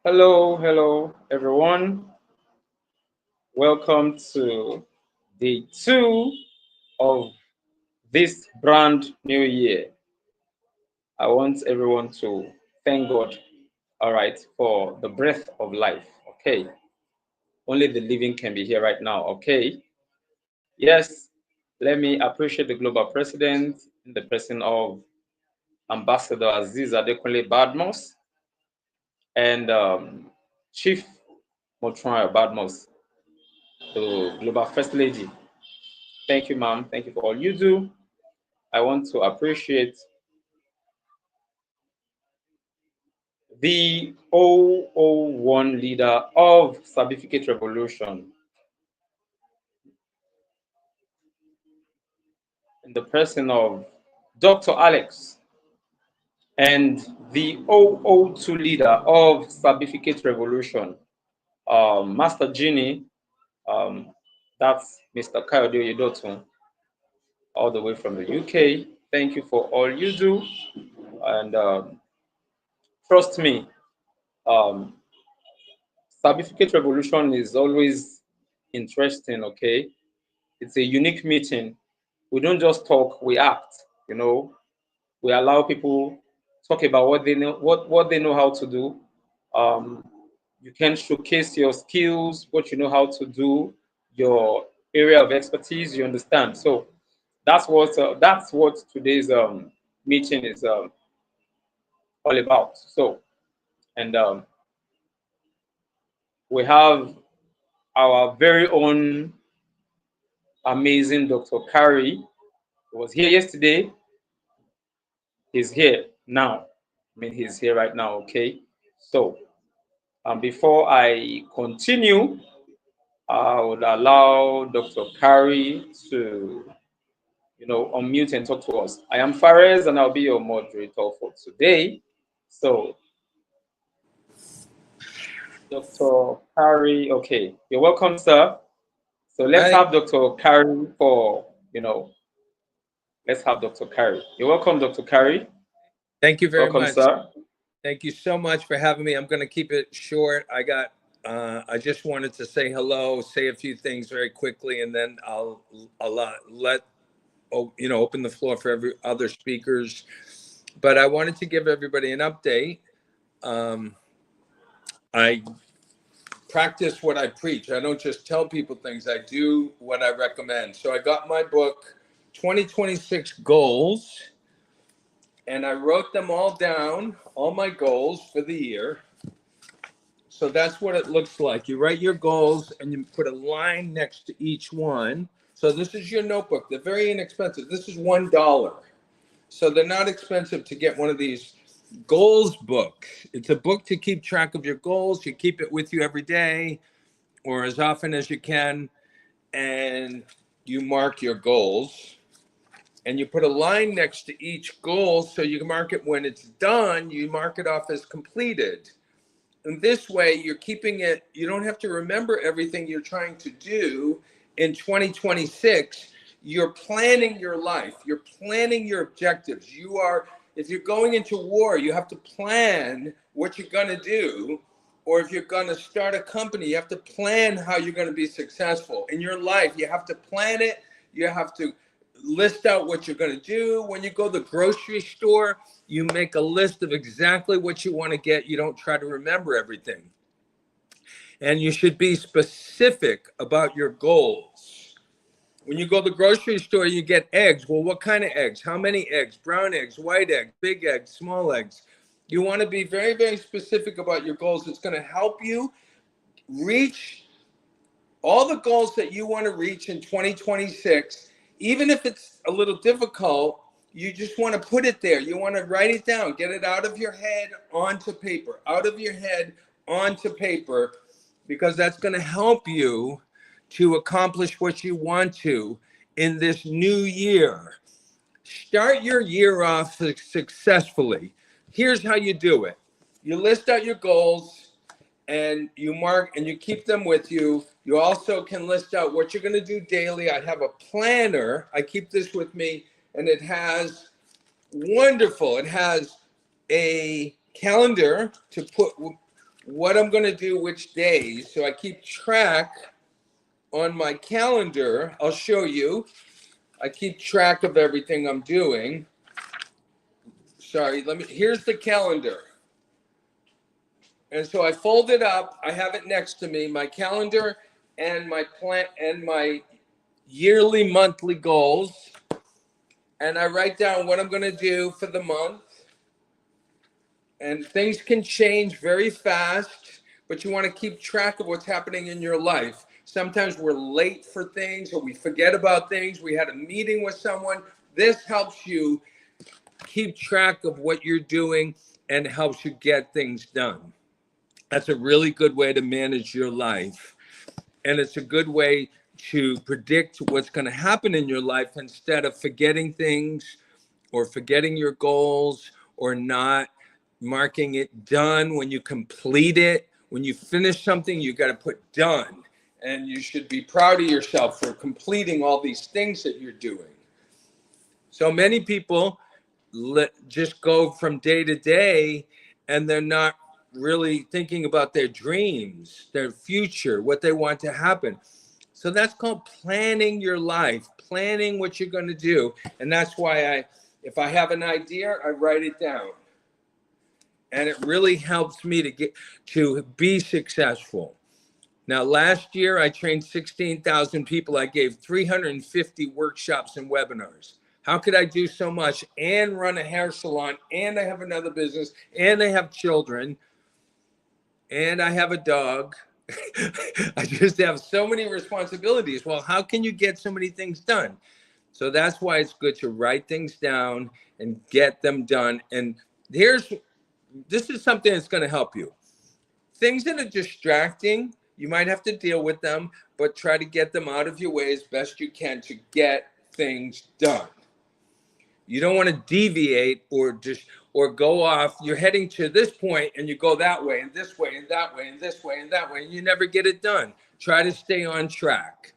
Hello, everyone. Welcome to day two of this brand new year. I want everyone to thank God, all right, for the breath of life. Okay, only the living can be here right now. Okay, yes, let me appreciate the global president in the person of Ambassador Aziz Adekunle Badmos and Chief Motran Badmos, the global first lady. Thank you, ma'am. Thank you for all you do. I want to appreciate the 001 leader of Sabificate Revolution in the person of Dr. Alex and the 002 leader of Sabificate Revolution, Master Genie, um, that's Mr. Kayode Oyedotun, all the way from the UK. Thank you for all you do. And trust me, um, Sabificate Revolution is always interesting, okay? It's a unique meeting. We don't just talk, we act, you know. We allow people talk about what they know how to do. Um, you can showcase your skills, what you know how to do, your area of expertise, you understand. So that's what today's meeting is all about. So, and we have our very own amazing Dr. Kari. He was here yesterday. He's here now. I mean, he's here right now. Okay. So, before I continue, I would allow Dr. Kari to, unmute and talk to us. I am Fares, and I'll be your moderator for today. So, Dr. Kari, okay, you're welcome, sir. So let's Hi. have Dr. Kari for, let's have Dr. Kari. You're welcome, Dr. Kari. Thank you very Welcome, much. sir. Thank you so much for having me. I'm going to keep it short. I just wanted to say hello, say a few things very quickly, and then I'll let open the floor for every other speakers. But I wanted to give everybody an update. I practice what I preach. I don't just tell people things. I do what I recommend. So I got my book, 2026 Goals. And I wrote them all down, all my goals for the year. So that's what it looks like. You write your goals and you put a line next to each one. So this is your notebook. They're very inexpensive. This is $1. So they're not expensive to get one of these goals book. It's a book to keep track of your goals. You keep it with you every day or as often as you can. And you mark your goals. And you put a line next to each goal so you can mark it when it's done, you mark it off as completed. And this way you're keeping it, you don't have to remember everything you're trying to do in 2026. You're planning your life, you're planning your objectives. If you're going into war, you have to plan what you're going to do. Or if you're going to start a company, you have to plan how you're going to be successful. In your life, you have to plan it, you have to list out what you're going to do. When you go to the grocery store, you make a list of exactly what you want to get. You don't try to remember everything. And you should be specific about your goals. When you go to the grocery store, you get eggs. Well, what kind of eggs? How many eggs? Brown eggs, white eggs, big eggs, small eggs. You want to be very, very specific about your goals. It's going to help you reach all the goals that you want to reach in 2026. Even if it's a little difficult, you just want to put it there. You want to write it down, get it out of your head onto paper, out of your head onto paper, because that's going to help you to accomplish what you want to in this new year. Start your year off successfully. Here's how you do it. You list out your goals and you mark and you keep them with you. You also can list out what you're going to do daily. I have a planner. I keep this with me, and it has a calendar to put what I'm going to do which days. So I keep track on my calendar. I'll show you. I keep track of everything I'm doing. Sorry, here's the calendar. And so I fold it up. I have it next to me, my calendar and my plan and my yearly, monthly goals. And I write down what I'm going to do for the month. And things can change very fast, but you want to keep track of what's happening in your life. Sometimes we're late for things or we forget about things. We had a meeting with someone. This helps you keep track of what you're doing and helps you get things done. That's a really good way to manage your life. And it's a good way to predict what's going to happen in your life instead of forgetting things or forgetting your goals or not marking it done when you complete it. When you finish something, you got to put done. And you should be proud of yourself for completing all these things that you're doing. So many people just go from day to day and they're not really thinking about their dreams, their future, what they want to happen. So that's called planning your life, planning what you're going to do. And that's why if I have an idea, I write it down. And it really helps me to be successful. Now, last year, I trained 16,000 people. I gave 350 workshops and webinars. How could I do so much and run a hair salon, and I have another business, and I have children, and I have a dog? I just have so many responsibilities. Well, how can you get so many things done? So that's why it's good to write things down and get them done. And this is something that's going to help you. Things that are distracting, you might have to deal with them, but try to get them out of your way as best you can to get things done. You don't want to deviate or go off. You're heading to this point and you go that way and this way and that way and this way and that way, and you never get it done. Try to stay on track.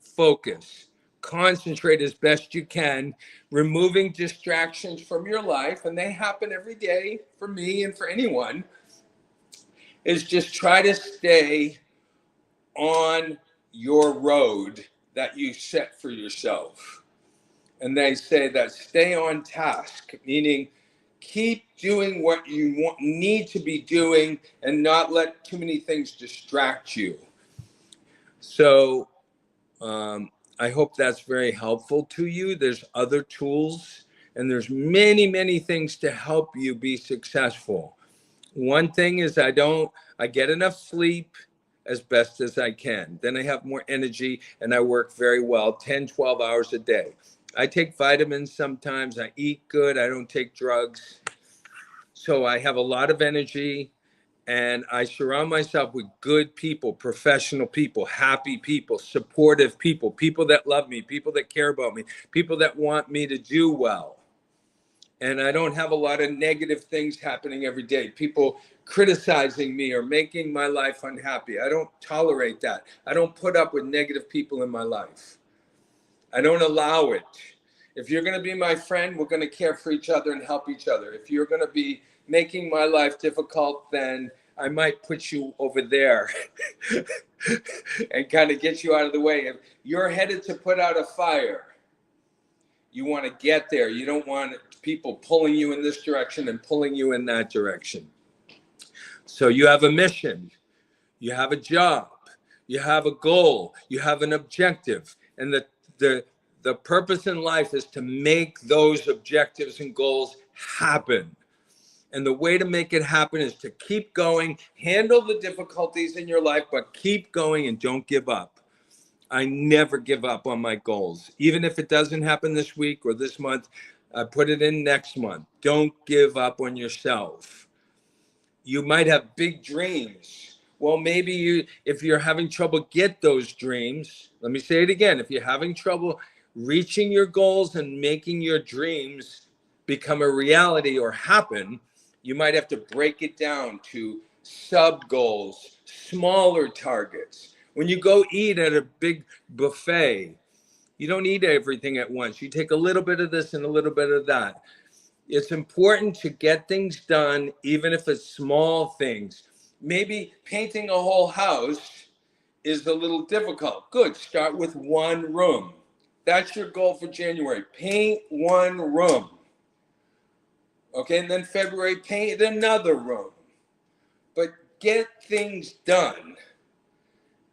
Focus. Concentrate as best you can, removing distractions from your life, and they happen every day for me and for anyone. Is just try to stay on your road that you set for yourself. And they say that stay on task, meaning keep doing what you need to be doing and not let too many things distract you. So I hope that's very helpful to you. There's other tools and there's many, many things to help you be successful. One thing is I get enough sleep as best as I can. Then I have more energy and I work very well, 10, 12 hours a day. I take vitamins sometimes. I eat good. I don't take drugs. So I have a lot of energy and I surround myself with good people, professional people, happy people, supportive people, people that love me, people that care about me, people that want me to do well. And I don't have a lot of negative things happening every day. People criticizing me or making my life unhappy. I don't tolerate that. I don't put up with negative people in my life. I don't allow it. If you're going to be my friend, we're going to care for each other and help each other. If you're going to be making my life difficult, then I might put you over there and kind of get you out of the way. If you're headed to put out a fire, you want to get there. You don't want people pulling you in this direction and pulling you in that direction. So you have a mission, you have a job, you have a goal, you have an objective. And the purpose in life is to make those objectives and goals happen. And the way to make it happen is to keep going, handle the difficulties in your life, but keep going and don't give up. I never give up on my goals. Even if it doesn't happen this week or this month, I put it in next month. Don't give up on yourself. You might have big dreams. Well, maybe if you're having trouble get those dreams, let me say it again. If you're having trouble reaching your goals and making your dreams become a reality or happen, you might have to break it down to sub goals, smaller targets. When you go eat at a big buffet, you don't eat everything at once. You take a little bit of this and a little bit of that. It's important to get things done, even if it's small things. Maybe painting a whole house is a little difficult. Good, start with one room. That's your goal for January. Paint one room. Okay, and then February, paint another room. But get things done.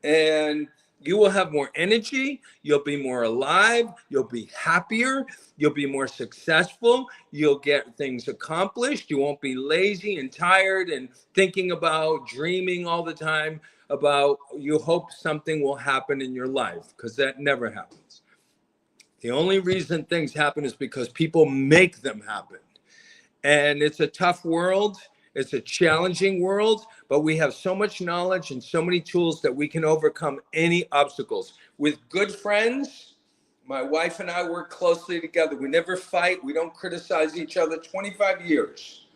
And you will have more energy, you'll be more alive, you'll be happier, you'll be more successful, you'll get things accomplished, you won't be lazy and tired and thinking about, dreaming all the time about, you hope something will happen in your life, because that never happens. The only reason things happen is because people make them happen. And it's a tough world. It's a challenging world, but we have so much knowledge and so many tools that we can overcome any obstacles. With good friends, my wife and I work closely together. We never fight. We don't criticize each other. 25 years.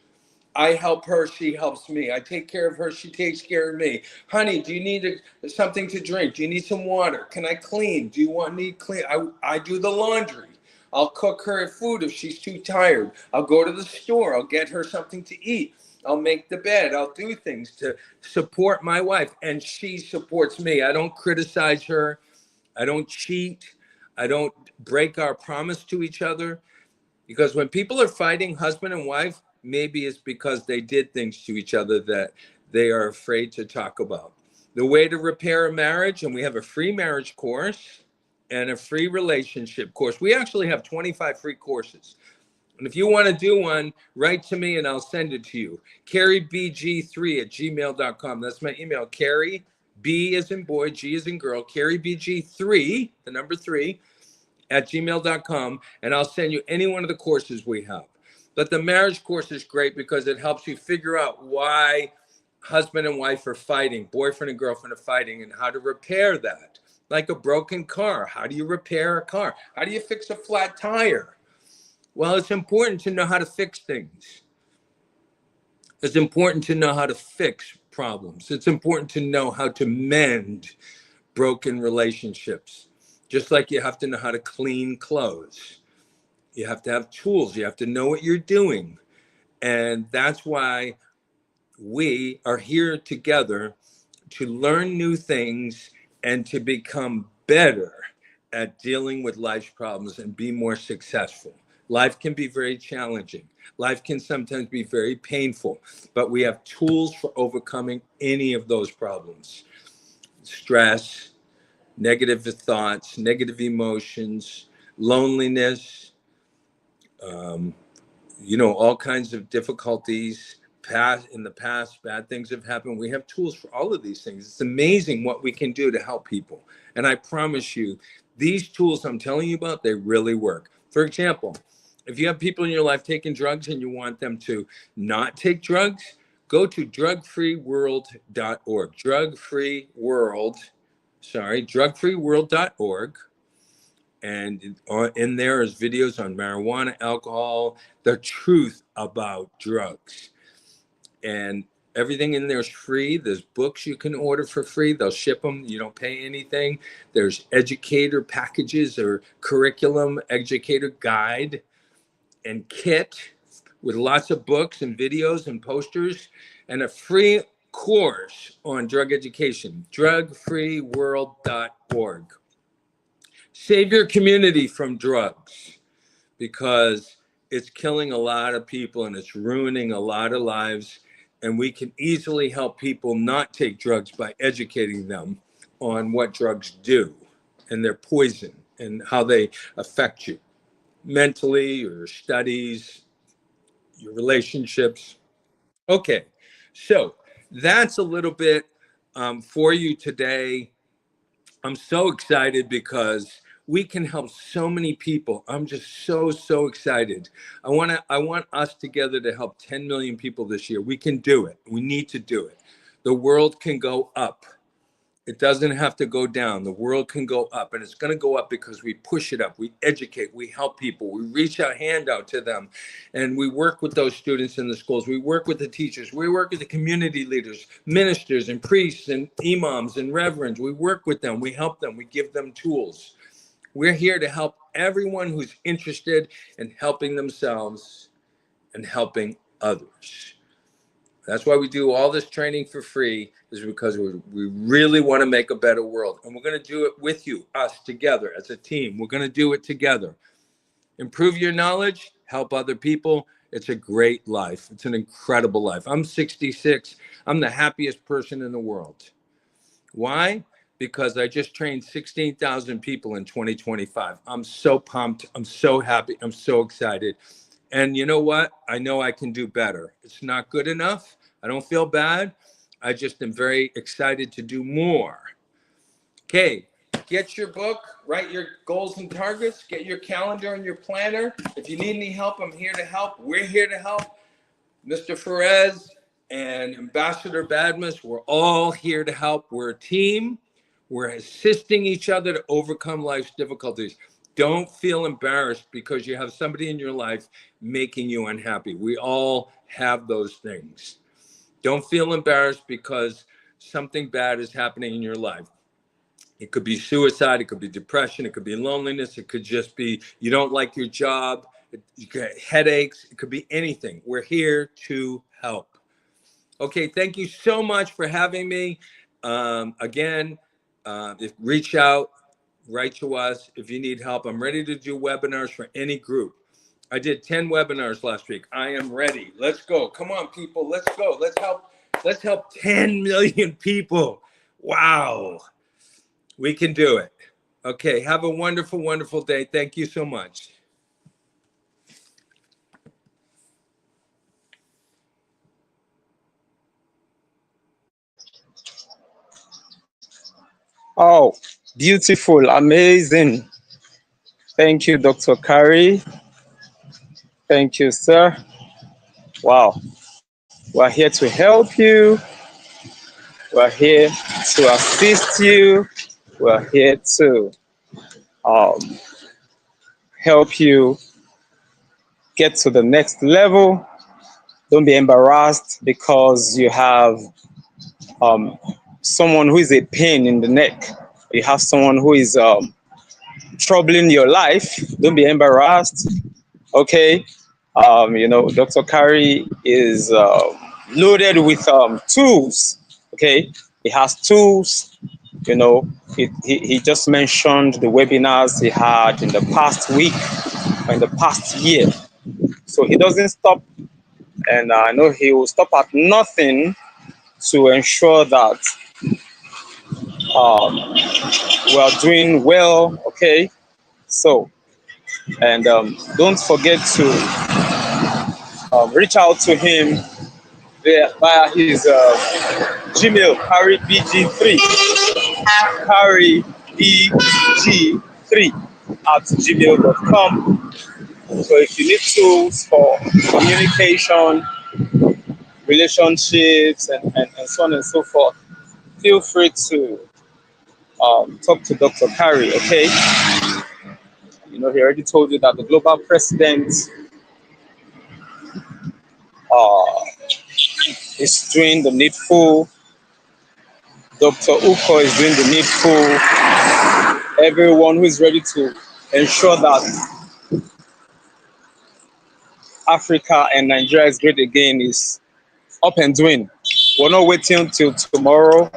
I help her, she helps me. I take care of her, she takes care of me. Honey, do you need something to drink? Do you need some water? Can I clean? Do you need clean? I do the laundry. I'll cook her food if she's too tired. I'll go to the store. I'll get her something to eat. I'll make the bed. I'll do things to support my wife, and she supports me. I don't criticize her. I don't cheat. I don't break our promise to each other. Because when people are fighting, husband and wife, maybe it's because they did things to each other that they are afraid to talk about. The way to repair a marriage, and we have a free marriage course and a free relationship course. We actually have 25 free courses. And if you want to do one, write to me and I'll send it to you. CarrieBG3@gmail.com. That's my email. Carrie, B as in boy, G as in girl, CarrieBG3, the number 3, @gmail.com, and I'll send you any one of the courses we have. But the marriage course is great because it helps you figure out why husband and wife are fighting, boyfriend and girlfriend are fighting, and how to repair that. Like a broken car. How do you repair a car? How do you fix a flat tire? Well, it's important to know how to fix things. It's important to know how to fix problems. It's important to know how to mend broken relationships. Just like you have to know how to clean clothes. You have to have tools. You have to know what you're doing. And that's why we are here together to learn new things and to become better at dealing with life's problems and be more successful. Life can be very challenging. Life can sometimes be very painful, but we have tools for overcoming any of those problems. Stress, negative thoughts, negative emotions, loneliness, all kinds of difficulties. In the past, bad things have happened. We have tools for all of these things. It's amazing what we can do to help people. And I promise you, these tools I'm telling you about, they really work. For example, if you have people in your life taking drugs and you want them to not take drugs, go to drugfreeworld.org. Drugfreeworld.org. And in there is videos on marijuana, alcohol, the truth about drugs. And everything in there is free. There's books you can order for free. They'll ship them. You don't pay anything. There's educator packages or curriculum, educator guide and kit with lots of books and videos and posters, and a free course on drug education, drugfreeworld.org. Save your community from drugs, because it's killing a lot of people and it's ruining a lot of lives. And we can easily help people not take drugs by educating them on what drugs do and their poison and how they affect you mentally, your studies, your relationships. Okay, so that's a little bit for you today. I'm so excited because we can help so many people. I'm just so excited. I want us together to help 10 million people this year. We can do it. We need to do it. The world can go up. It doesn't have to go down. The world can go up, and it's going to go up because we push it up. We educate, we help people, we reach our hand out to them, and we work with those students in the schools. We work with the teachers. We work with the community leaders, ministers and priests and imams and reverends. We work with them. We help them. We give them tools. We're here to help everyone who's interested in helping themselves and helping others. That's why we do all this training for free, is because we really want to make a better world. And we're going to do it with you, us together as a team. We're going to do it together. Improve your knowledge, help other people. It's a great life. It's an incredible life. I'm 66. I'm the happiest person in the world. Why? Because I just trained 16,000 people in 2025. I'm so pumped. I'm so happy. I'm so excited. And you know what? I know I can do better. It's not good enough. I don't feel bad. I just am very excited to do more. Okay, get your book, write your goals and targets, get your calendar and your planner. If you need any help, I'm here to help. We're here to help. Mr. Ferez and Ambassador Badmus, we're all here to help. We're a team. We're assisting each other to overcome life's difficulties. Don't feel embarrassed because you have somebody in your life making you unhappy. We all have those things. Don't feel embarrassed because something bad is happening in your life. It could be suicide, it could be depression, it could be loneliness, it could just be you don't like your job, you get headaches, it could be anything. We're here to help. Okay, thank you so much for having me. Again, reach out, write to us if you need help. I'm ready to do webinars for any group. I did 10 webinars last week. I am ready. Let's go. Come on, people. Let's go. Let's help 10 million people. Wow. We can do it. Okay, have a wonderful, wonderful day. Thank you so much. Oh, beautiful, amazing. Thank you, Dr. Kari. Thank you, sir. Wow. We're here to help you. We're here to assist you. We're here to help you get to the next level. Don't be embarrassed because you have someone who is a pain in the neck. You have someone who is troubling your life. Don't be embarrassed. Okay. Dr. Kari is loaded with tools. Okay. He has tools. He just mentioned the webinars he had in the past week, or in the past year. So he doesn't stop. And I know he will stop at nothing to ensure that we are doing well. Okay. So, and don't forget to reach out to him via his Gmail, carrybg3, carrybg3@gmail.com. So if you need tools for communication, relationships, and so on and so forth, feel free to talk to Dr. Kari, okay? He already told you that the global president is doing the needful. Dr. Uko is doing the needful. Everyone who is ready to ensure that Africa and Nigeria is great again is up and doing. We're not waiting till tomorrow.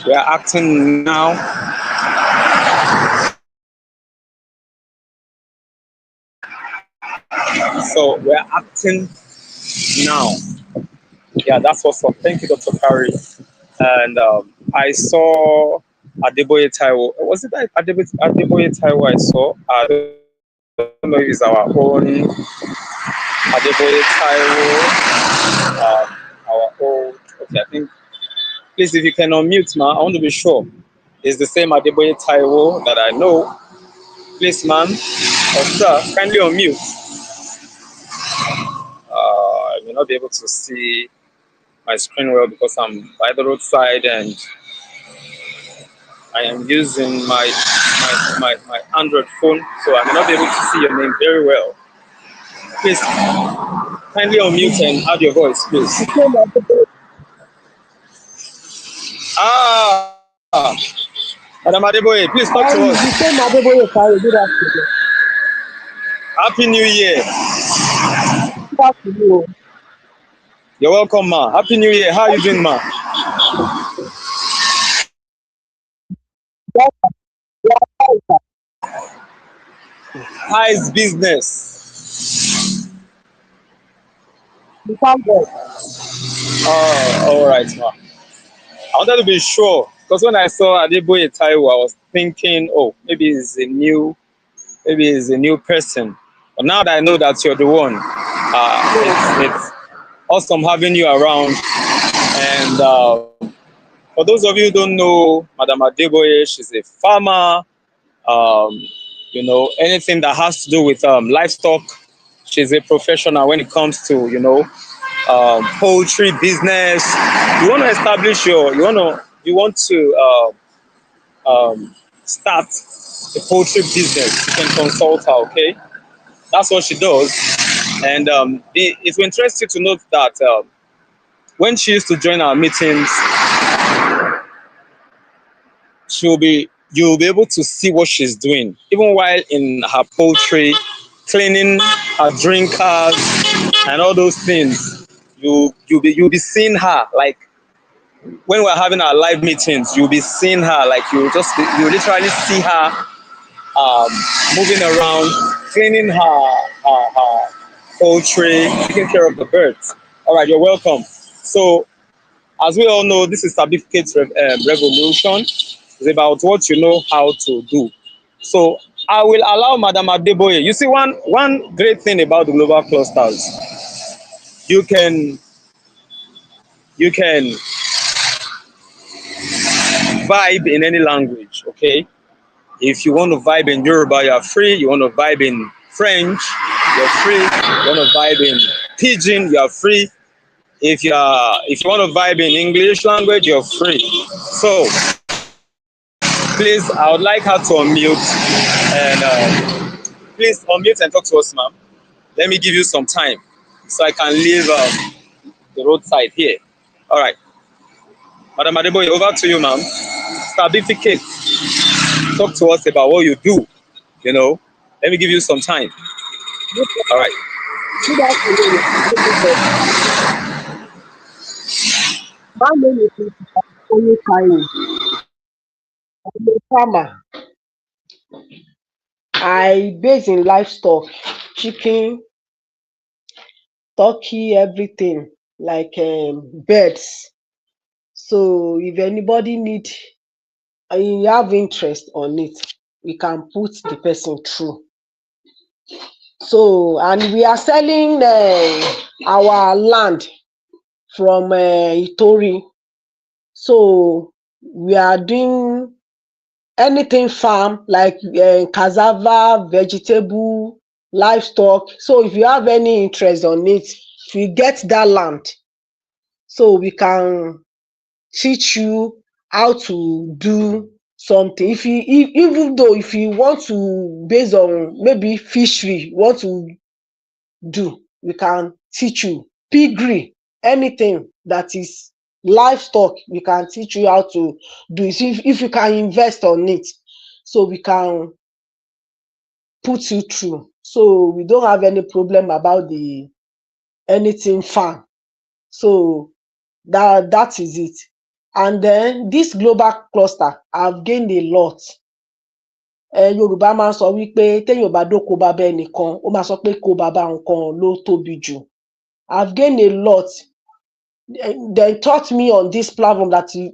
We are acting now. So we're acting now. Yeah, that's what's up. Thank you, Dr. Kari. And I saw Adeboye Taiwo. Was it Adeboye Taiwo I saw? I don't know if it's our own Adeboye Taiwo. Our own. Okay, I think. Please, if you can unmute, man, I want to be sure. It's the same Adeboye Taiwo that I know. Please, man, or sir, kindly unmute. I may not be able to see my screen well because I'm by the roadside and I am using my Android phone, so I may not be able to see your name very well. Please kindly unmute and add your voice, please. Madam Adeboye, please talk to us. Happy New Year. Good afternoon. You're welcome, ma. Happy New Year. How are you doing, ma? How is business? We thank God. Oh, all right, ma. I wanted to be sure because when I saw Adeboye Taiwo, I was thinking, oh, maybe he's a new person. But now that I know that you're the one, it's awesome having you around. And for those of you who don't know Madam Adeboye, she's a farmer. Um, anything that has to do with livestock. She's a professional when it comes to poultry business. You want to establish you want to start a poultry business. You can consult her. Okay, that's what she does. And it will interest you to note that when she used to join our meetings, you'll be able to see what she's doing, even while in her poultry, cleaning her drinkers and all those things. You'll be seeing her like when we're having our live meetings. You'll be seeing her like you literally see her um, moving around, cleaning her poultry, taking care of the birds. All right, you're welcome. So as we all know, this is Sabificate Revolution. It's about what you know how to do. So I will allow Madam Adeboye. You see, one great thing about the global clusters, you can you can vibe in any language. Okay, if you want to vibe in Yoruba, you are free. You want to vibe in French, you're free. You want to vibe in Pidgin, you are free. If you want to vibe in English language, you're free. So please, I would like her to unmute and please unmute and talk to us, ma'am. Let me give you some time so I can leave the roadside here. All right, Madam Adeboye, over to you, ma'am. Sabificate, talk to us about what you do. Let me give you some time. Good All right. good afternoon, everybody. My name is Mr. Taiwo. I'm a farmer. I base in livestock, chicken, turkey, everything, like birds. So if anybody need and you have interest on it, we can put the person through. So and we are selling our land from Itori. So we are doing anything farm like cassava, vegetable, livestock. So if you have any interest on it, if you get that land, so we can teach you how to do something. Even though if you want to base on maybe fishery, you want to do, we can teach you. Piggery, anything that is livestock, we can teach you how to do it. If you can invest on it, so we can put you through. So we don't have any problem about the anything farm. So that is it. And then this global cluster, I've gained a lot. Yorùbá máa ń sọ wípé téèyàn ò bá dóko bàbá ẹnìkan, ó máa sọ pé kó bàbá nǹkan ló tóbi jù. I've gained a lot. They taught me on this platform that you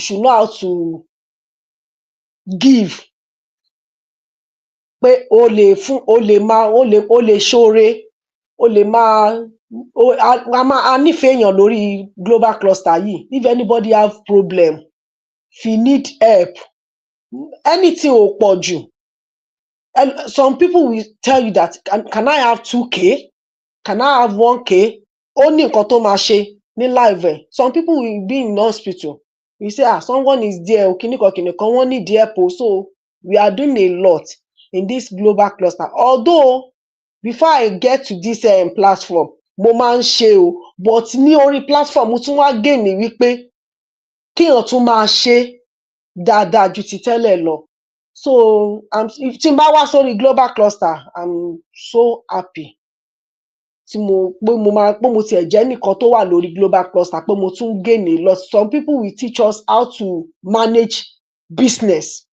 should know how to give. Pé o lè fún, o lè máa, o lè ṣoore, o lè máa, a nífẹ̀ẹ́ èèyàn lórí global cluster yìí. If anybody have problem, if you need help, anything ò pọ̀ jù. And some people will tell you that can I have 2K? Can I have 1K? Ó ní nǹkan tó máa ṣe ní live ẹ̀. Some people will be in hospital. You say, someone is there, kìnìkan wọ́n need help. So we are doing a lot in this global cluster. Although before I get to this platform, mo máa ń ṣe o, but ní orí platform mo tún wá gain ní wípé kéèyàn tún máa ṣe dáadáa ju ti tẹ́lẹ̀ lọ. So tí n bá wá sórí global cluster, I'm so happy. tí mo tiẹ̀ jẹ́ nìkan tó wà lórí global cluster pé mo tún gain a lot. Some people will teach us how to manage business.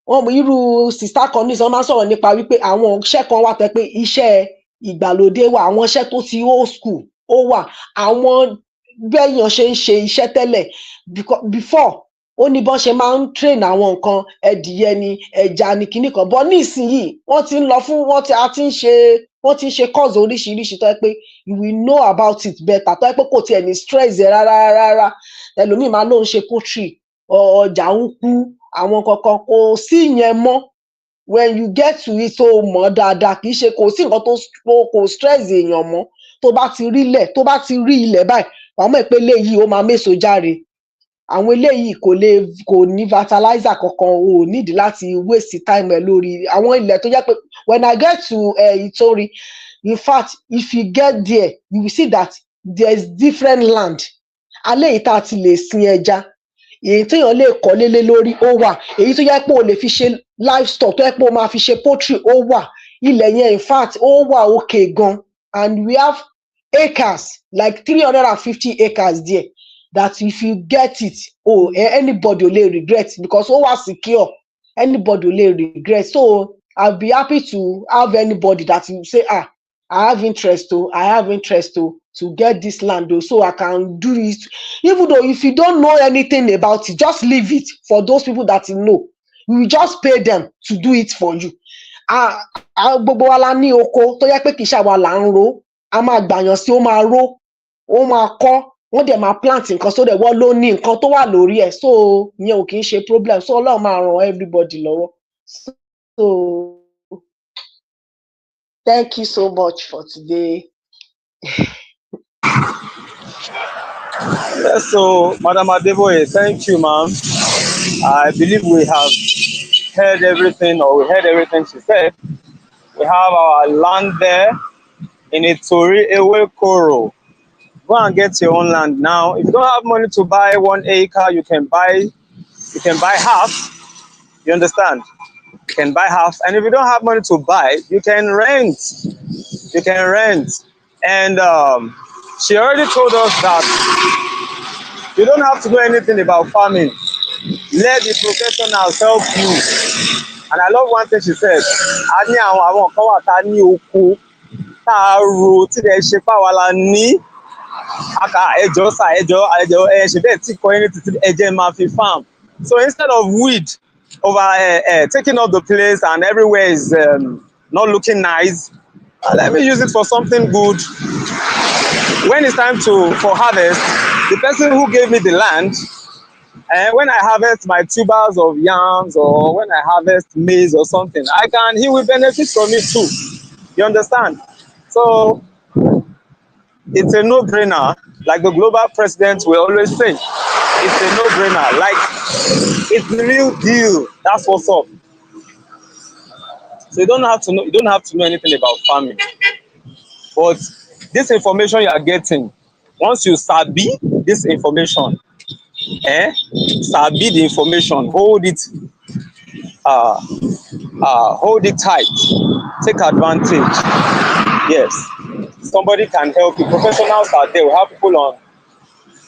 Irú sista kan ní sọ máa ń sọ̀rọ̀ nípa wípé àwọn iṣẹ́ kan wà tẹ́ pé iṣẹ́ ìgbàlódé wà, àwọn iṣẹ́ tó ti old school ó wà, àwọn bẹ́yàn ṣe ń ṣe iṣẹ́ tẹ́lẹ̀ before ó ní bọ́n ṣe máa ń train àwọn nǹkan ẹdìyẹ ni ẹja ni kinní kan, bọ́ ní ìsinyìí wọ́n ti ń lọ fún wọ́n ti ń ṣe course oríṣiríṣi tó yẹ pé you will know about it better, tó yẹ pé kò tiẹ̀ ní stress ẹ rárá. Ẹlòmíì máa lóun ṣe poultry, ọjà ń kú, àwọn kankan kò sí ìyẹn mọ́. When you get to it tó mọ̀ dáadáa, kì í ṣe kò sí nǹkan tó kò stress èèyàn mọ́. Tó bá ti rí ilẹ̀ báyìí wàá mọ̀ pé eléyìí ó máa méso járe. Àwọn eléyìí kò ní fertilizer kankan, o ò nídìí láti waste time ẹ lórí àwọn ilẹ̀ tó jẹ́ pé when I get to Ìtorí, in fact if you get there you will see that there is different land. Alẹ́ yìí tá a ti lè sin ẹja, èyí téèyàn lè kọ́lé lé lórí ó wà, èyí tó jẹ́ pé o lè fi ṣe livestock tó jẹ́ pé o máa fi ṣe poultry ó wà. Ilẹ̀ yẹn in fact ó wà okay gan, and we have acres like 350 acres there that if you get it, anybody ò lè regret because ó wà secure, anybody ò lè regret. So I'll be happy to have anybody that will say I have interest to get this land so I can do it. Even though if you don't know anything about it, just leave it for those people that you know. You will just pay them to do it for you. Gbogbo wa la ní oko tó yẹ pé kì í ṣàwa là ń ro, a máa gbàyàn sí, ó máa ro, ó máa kọ́, wọ́n dẹ̀ máa plant nǹkan so dẹ̀ wọ́n ló ní nǹkan tó wà lórí ẹ̀, so ìyẹn ò kì í ṣe problem. So Ọlọ́run máa ràn everybody lọ́wọ́. So thank you so much for today. Yes, so Madam Adeboye, thank you, ma'am. I believe we have heard everything she said. We have our land there in Ìtorí Ewekoro. Go and get your own land now. If you don't have money to buy 1 acre, you can buy half. You understand? You can buy half. And if you don't have money to buy, you can rent. You can rent. And she already told us that you don't have to know anything about farming. Let the professionals help you. And I love one thing she said. A ní àwọn kan wà tá ní oko tá ro tí dẹ̀ ṣe páwa la ní. Aka ẹjọ́ sà ẹjọ́ ṣe bẹ́ẹ̀ tí kọ́ ẹni títí ẹjẹ́ máa fi farm. So instead of weed over taking up the place and everywhere is not looking nice, let me use it for something good. When it's time for harvest, the person who gave me the land, when I harvest my tubers of yams or when I harvest maize or something, he will benefit from it too. You understand? So it's a no-brainer, like the global president will always say. It's a no-brainer, like it's the real deal. That's what's up. So you don't have to know anything about farming, but this information you are getting, once you sabi this information, sabi the information, hold it tight, take advantage. Yes, somebody can help you. Professionals are there. We have people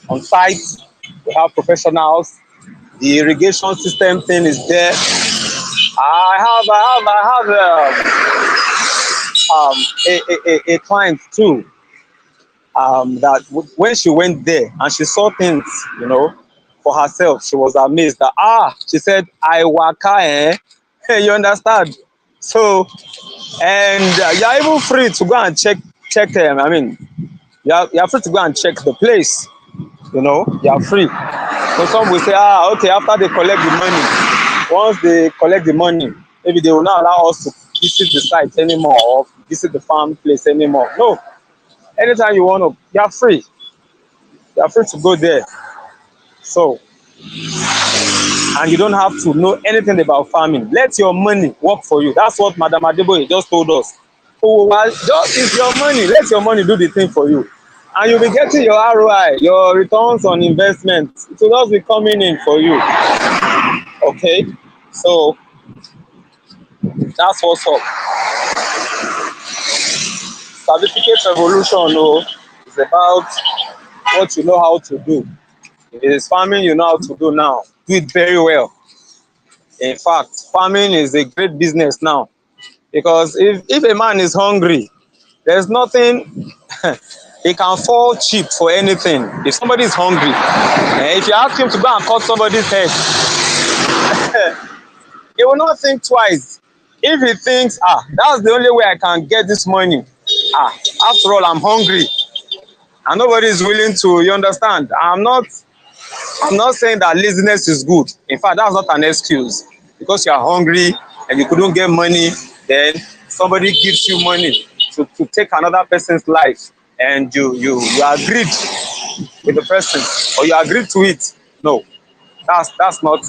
on site. We have professionals. The irrigation system thing is there. I have a client too. That when she went there and she saw things, for herself, she was amazed that she said, "I waka, you understand?" So, and you're even free to go and check them. I mean, you're free to go and check the place. You're free. So some will say, okay, after they collect the money, once they collect the money, maybe they will not allow us to visit the site anymore or visit the farm place anymore. No. Anytime you want to, you're free. You're free to go there. So, and you don't have to know anything about farming. Let your money work for you. That's what Madam Adeboye just told us. It's your money. Let your money do the thing for you. And you'll be getting your ROI, your returns on investment. It will just be coming in for you. Okay? So, that's what's up. Sabificate Revolution is about what you know how to do. If it is farming you know how to do now, do it very well. In fact, farming is a great business now because if a man is hungry, there's nothing he can fall cheap for anything. If somebody is hungry, if you ask him to go and cut somebody's head, he will not think twice. If he thinks, that's the only way I can get this money, after all, I'm hungry, and nobody is willing to, you understand? I'm not saying that laziness is good. In fact, that's not an excuse. Because you are hungry and you couldn't get money, then somebody gives you money to take another person's life, and you agreed with the person, or you agreed to it. No, that's not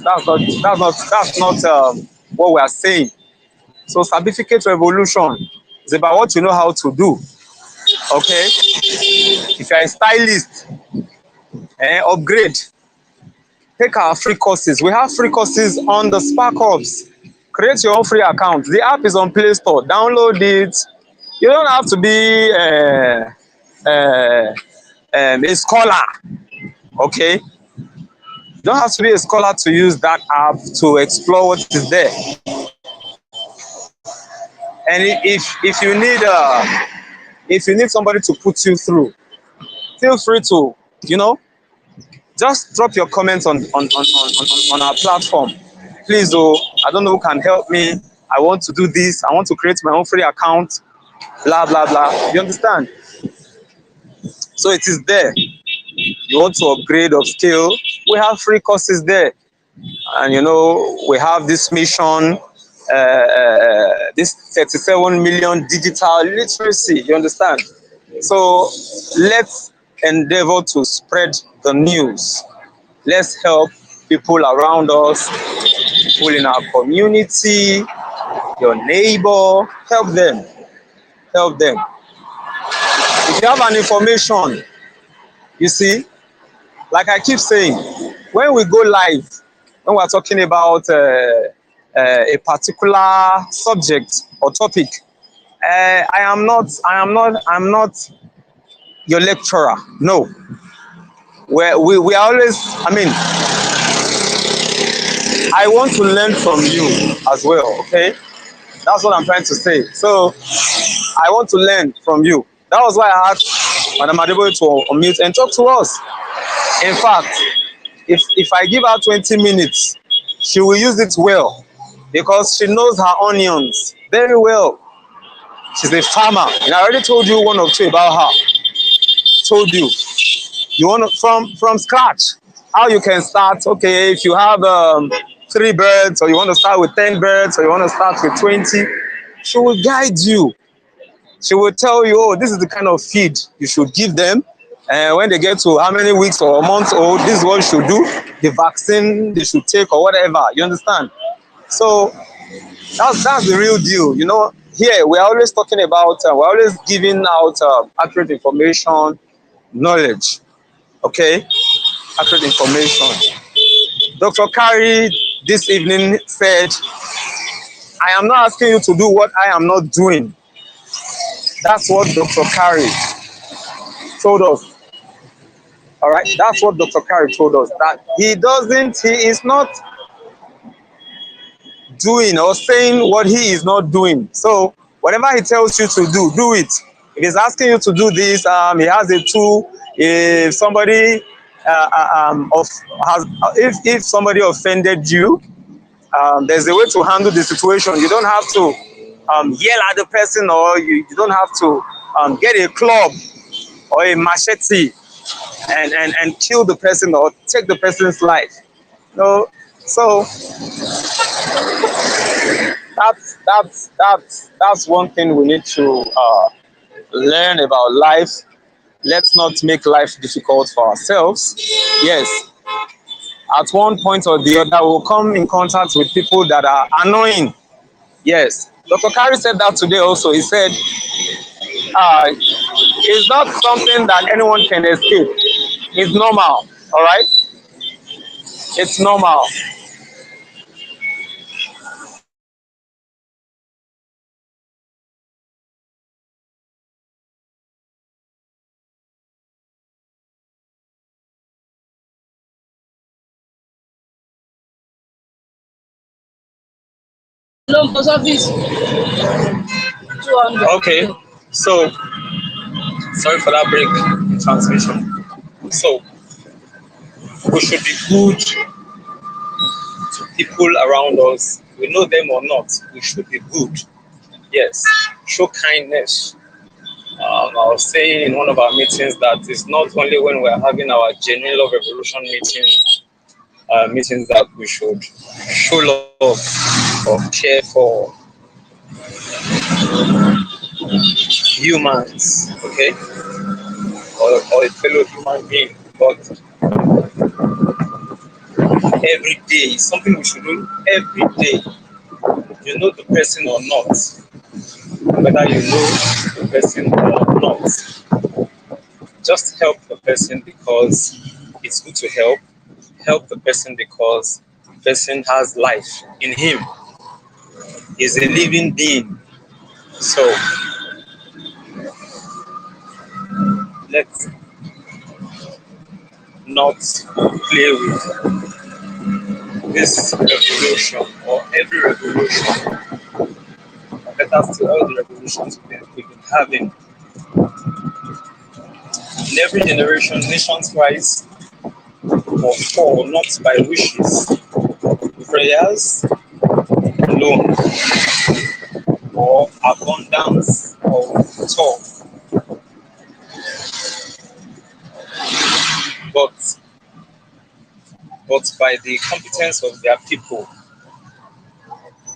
what we are saying. So Sabificate Revolution is about what you know how to do. Okay, if you're a stylist, upgrade. Take our free courses. We have free courses on the Spark Hubs. Create your own free account. The app is on Play Store. Download it. You don't have to be a scholar. Okay, you don't have to be a scholar to use that app to explore what is there. And if you need somebody to put you through, feel free to, just drop your comments on our platform. Please, I don't know who can help me. I want to do this. I want to create my own free account. Blah, blah, blah. You understand? So it is there. You want to upgrade, upscale. We have free courses there. And, we have this mission, this 37 million digital literacy. You understand? So let's endeavor to spread the news. Let's help people around us, people in our community, your neighbor. Help them. Help them. If you have an information, you see, like I keep saying, when we go live, when we're talking about a particular subject or topic, I'm not your lecturer. No. We are always, I want to learn from you as well, okay? That's what I'm trying to say. So I want to learn from you. That was why I asked Madam Adebo to unmute and talk to us. In fact, if I give her 20 minutes, she will use it well because she knows her onions very well. She's a farmer. And I already told you one or two about her. Told you. You want to, from scratch, how you can start. Okay, if you have 3 birds, or you want to start with 10 birds, or you want to start with 20, she will guide you. She will tell you, oh, this is the kind of feed you should give them. And when they get to how many weeks or months old, this is what you should do. The vaccine they should take or whatever. You understand? So that's the real deal. Here we're always talking about, we're always giving out accurate information, knowledge. Okay? Accurate information. Dr. Kari this evening said, I am not asking you to do what I am not doing. That's what Dr. Kari told us. All right, that's what Dr. Kari told us. That he is not doing or saying what he is not doing. So whatever he tells you to do, do it. If he's asking you to do this, he has a tool. If somebody if somebody offended you, there's a way to handle the situation. You don't have to yell at the person, or you don't have to get a club or a machete and kill the person or take the person's life. No, so that's one thing we need to learn about life. Let's not make life difficult for ourselves. Yes, at one point or the other, we'll come in contact with people that are annoying. Yes, Dr. Kari said that today also. He said, it's not something that anyone can escape. It's normal, all right? It's normal. No, post office 200. Okay, so sorry for that break in transmission. So we should be good to people around us. We know them or not, we should be good. Yes, show kindness. I was saying in one of our meetings that it's not only when we're having our genuine love revolution meetings that we should show love or care for humans, okay, or a fellow human being. But every day is something we should do every day. You know the person or not, whether you know the person or not, just help the person because it's good to help. Help the person because the person has life in him. Is a living being. So let's not play with this revolution or every revolution. Better still, all the revolutions we've been having in every generation, nations rise or fall not by wishes, prayers alone, or abundance of talk, but by the competence of their people.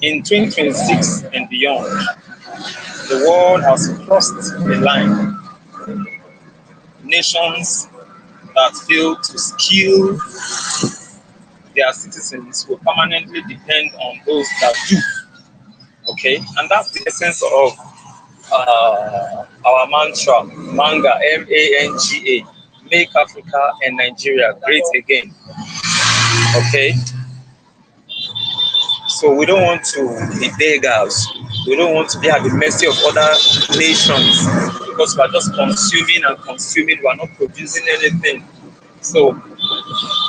In 2026 and beyond, the world has crossed the line. Nations that fail to skill their citizens will permanently depend on those that do. Okay, and that's the essence of our mantra, manga, MANGA, make Africa and Nigeria great again. Okay, so we don't want to be beggars. We don't want to be at the mercy of other nations because we are just consuming and consuming. We are not producing anything. So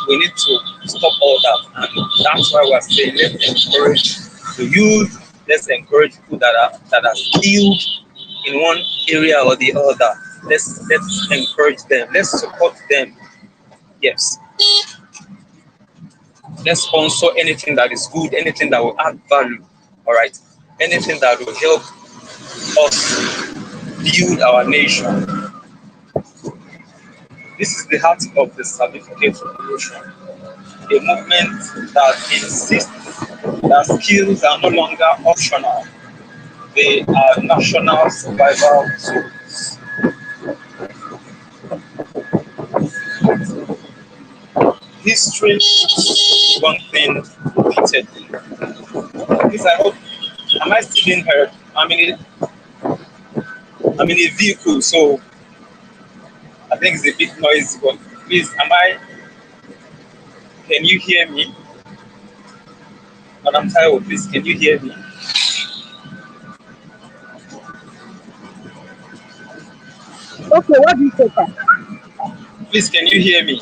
we need to stop all that, and that's why we're saying let's encourage the youth. Let's encourage people that are skilled in one area or the other. Let's encourage them. Let's support them. Yes. Let's sponsor anything that is good, anything that will add value. All right. Anything that will help us build our nation. This is the heart of the Sabificate Revolution, a movement that insists that skills are no longer optional. They are national survival tools. History is one thing repeatedly. Please, I hope, am I still being heard? I'm in a vehicle, so I think it's a bit noisy, but please, can you hear me? Madam Taiwo, please, can you hear me? Okay, what do you say, sir? Please, can you hear me?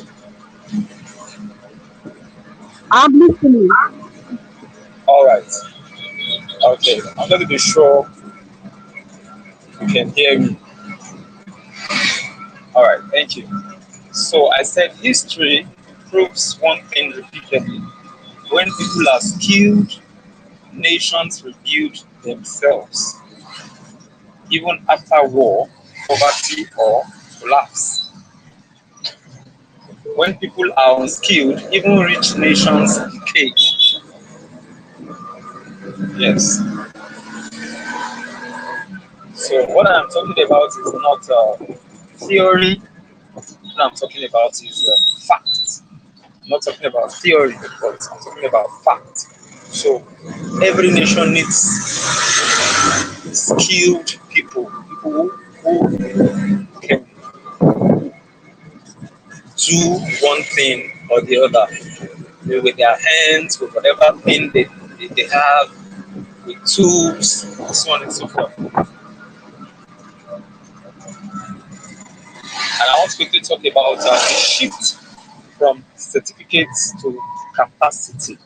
I'm listening. All right. Okay. I'm going to be sure you can hear me. All right. Thank you. So I said history proves one thing repeatedly. When people are skilled, nations rebuild themselves, even after war, poverty, or collapse. When people are unskilled, even rich nations decay. Yes. So what I'm talking about is not theory. What I'm talking about is fact. I'm not talking about theory, but I'm talking about fact. So every nation needs skilled people, who can do one thing or the other with their hands, with whatever thing they have, with tools, so on and so forth. And I want to quickly talk about the shift from certificates to capacity.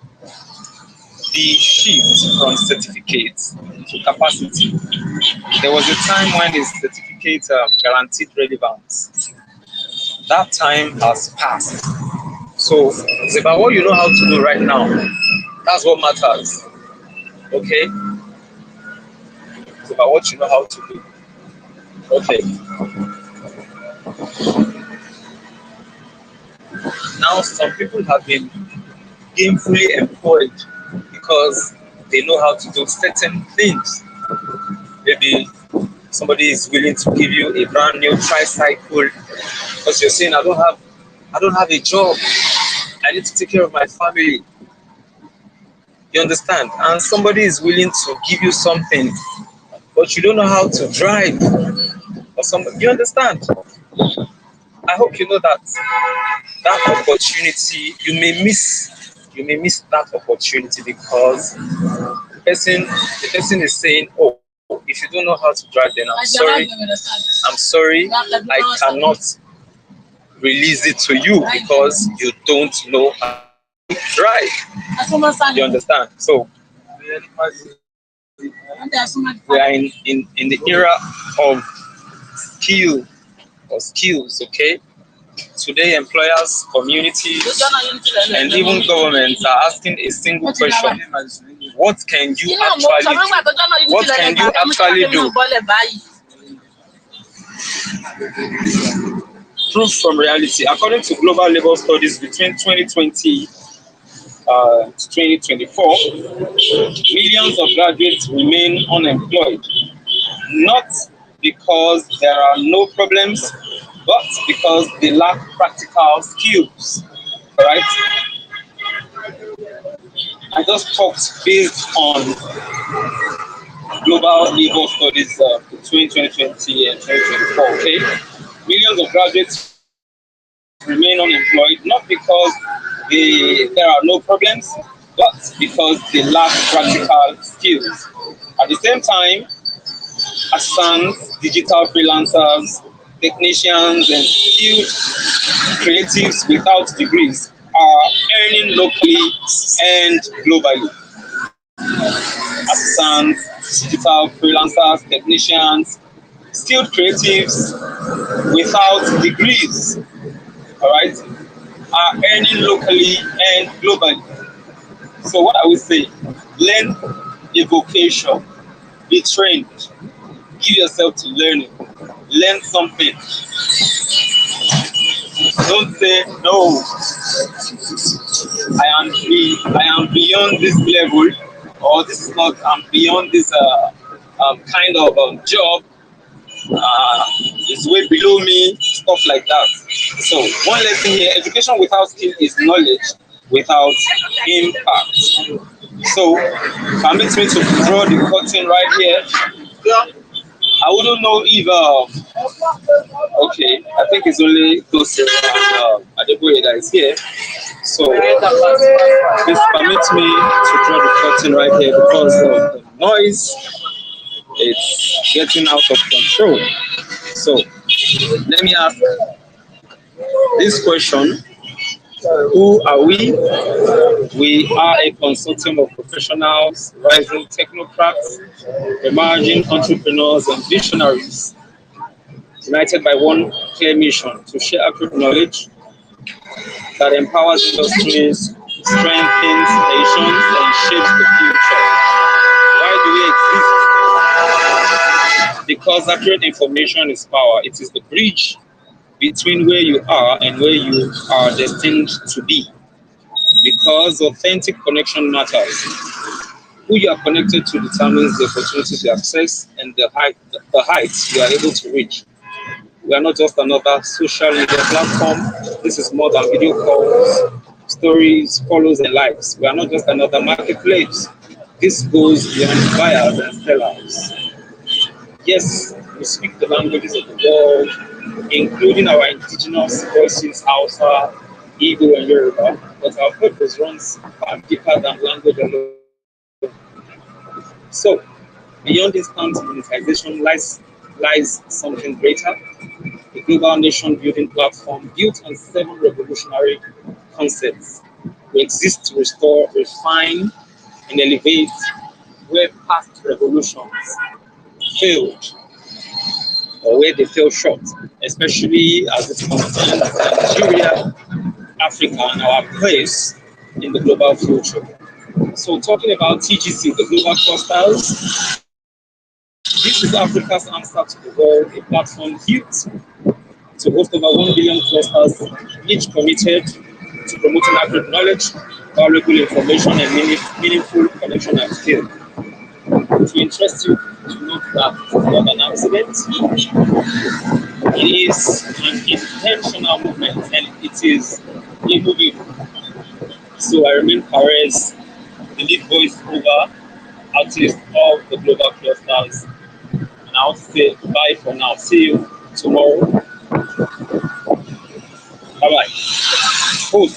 the shift from certificate to capacity. There was a time when the certificate guaranteed relevance. That time has passed. So it's about what you know how to do right now. That's what matters. Okay? It's about what you know how to do. Okay. Now some people have been gainfully employed because they know how to do certain things. Maybe somebody is willing to give you a brand new tricycle because you're saying I don't have a job. I need to take care of my family. You understand? And somebody is willing to give you something, but you don't know how to drive. Or somebody, you understand? I hope you know that that opportunity you may miss that opportunity because the person is saying, oh, if you don't know how to drive, then I'm sorry, I cannot release it to you because you don't know how to drive. You understand? So we are in the era of skill or skills, okay? Today, employers, communities, and even governments are asking a single question: What can you actually do? What can you actually do? Proof from reality. According to global labor studies between 2020 to 2024, millions of graduates remain unemployed, not because there are no problems, but because they lack practical skills. All right. I just talked based on global labor studies between 2020 and 2024. Okay, millions of graduates remain unemployed not because there are no problems, but because they lack practical skills. At the same time, artisans, digital freelancers, technicians, and skilled creatives without degrees are earning locally and globally. Artisans, digital freelancers, technicians, skilled creatives without degrees, all right, are earning locally and globally. So what I would say, learn a vocation, be trained, give yourself to learning, learn something. Don't say no, I am beyond this level, or this is not, I'm beyond this kind of job, is way below me, stuff like that. So one lesson here: education without skill is knowledge without impact. So permit me to draw the curtain right here. I wouldn't know if okay, I think it's only those Adeboye that is here. So please permit me to draw the curtain right here because of the noise. It's getting out of control. So let me ask this question: Who are we? We are a consortium of professionals, rising technocrats, emerging entrepreneurs, and visionaries, united by one clear mission to share accurate knowledge that empowers industries, strengthens nations, and shapes the future. Why do we exist? Because accurate information is power. It is the bridge between where you are and where you are destined to be. Because authentic connection matters. Who you are connected to determines the opportunities you access and the heights you are able to reach. We are not just another social media platform. This is more than video calls, stories, follows, and likes. We are not just another marketplace. This goes beyond buyers and sellers. Yes, we speak the languages of the world, including our indigenous voices, Hausa, Igbo, and Yoruba, but our purpose runs far deeper than language alone. So, beyond instant monetization lies something greater: a global nation building platform built on 7 revolutionary concepts. We exist to restore, refine, and elevate where past revolutions failed or where they fell short, especially as it concerns Nigeria, Africa, and our place in the global future. So, talking about TGC, the Global Clusters, this is Africa's answer to the world, a platform built to host over 1 billion clusters, each committed to promoting accurate knowledge, valuable information, and meaningful connection at scale. To interest you to note that it's not an accident, it is an intentional movement and it is a moving. So I remain Perez, the lead voice over artist of the global clusters. And I want to say bye for now. See you tomorrow. Bye bye. Host.